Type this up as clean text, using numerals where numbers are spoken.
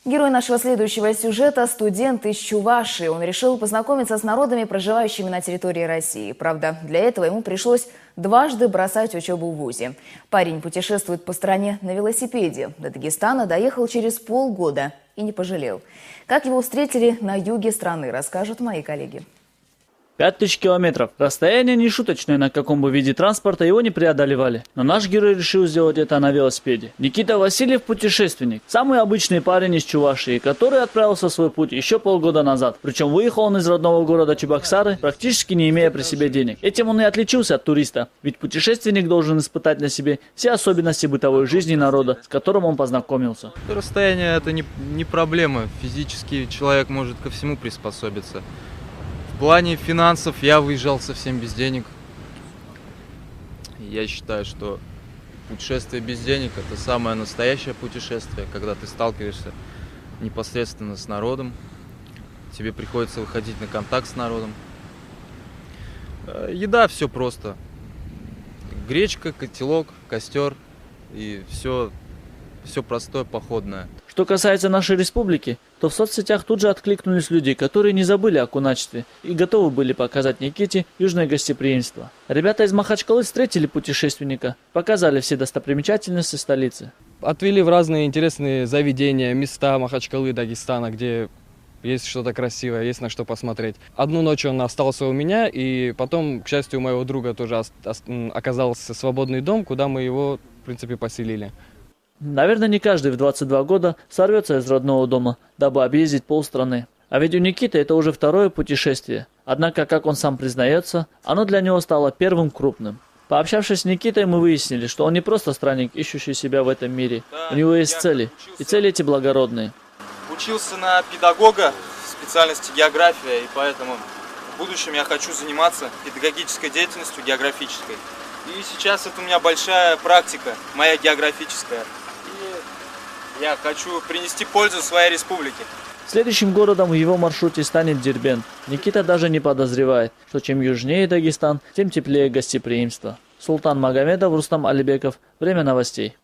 Герой нашего следующего сюжета – студент из Чувашии. Он решил познакомиться с народами, проживающими на территории России. Правда, для этого ему пришлось дважды бросать учебу в вузе. Парень путешествует по стране на велосипеде. До Дагестана доехал через полгода и не пожалел. Как его встретили на юге страны, расскажут мои коллеги. 5000 километров. Расстояние не шуточное, на каком бы виде транспорта его не преодолевали. Но наш герой решил сделать это на велосипеде. Никита Васильев – путешественник. Самый обычный парень из Чувашии, который отправился в свой путь еще полгода назад. Причем выехал он из родного города Чебоксары, практически не имея при себе денег. Этим он и отличился от туриста. Ведь путешественник должен испытать на себе все особенности бытовой жизни народа, с которым он познакомился. Расстояние – это не проблема. Физически человек может ко всему приспособиться. В плане финансов я выезжал совсем без денег. Я считаю, что путешествие без денег – это самое настоящее путешествие, когда ты сталкиваешься непосредственно с народом, тебе приходится выходить на контакт с народом. Еда – все просто. Гречка, котелок, костер и все простое, походное. Что касается нашей республики, то в соцсетях тут же откликнулись люди, которые не забыли о куначестве и готовы были показать Никите южное гостеприимство. Ребята из Махачкалы встретили путешественника, показали все достопримечательности столицы. Отвели в разные интересные заведения, места Махачкалы, Дагестана, где есть что-то красивое, есть на что посмотреть. Одну ночь он остался у меня, и потом, к счастью, у моего друга тоже оказался свободный дом, куда мы его, в принципе, поселили. Наверное, не каждый в 22 года сорвется из родного дома, дабы объездить полстраны. А ведь у Никиты это уже второе путешествие. Однако, как он сам признается, оно для него стало первым крупным. Пообщавшись с Никитой, мы выяснили, что он не просто странник, ищущий себя в этом мире. У него есть цели, и цели эти благородные. Учился на педагога в специальности география, и поэтому в будущем я хочу заниматься педагогической деятельностью, географической. И сейчас это у меня большая практика, моя географическая. И я хочу принести пользу своей республике. Следующим городом в его маршруте станет Дербент. Никита даже не подозревает, что чем южнее Дагестан, тем теплее гостеприимство. Султан Магомедов, Рустам Алибеков. Время новостей.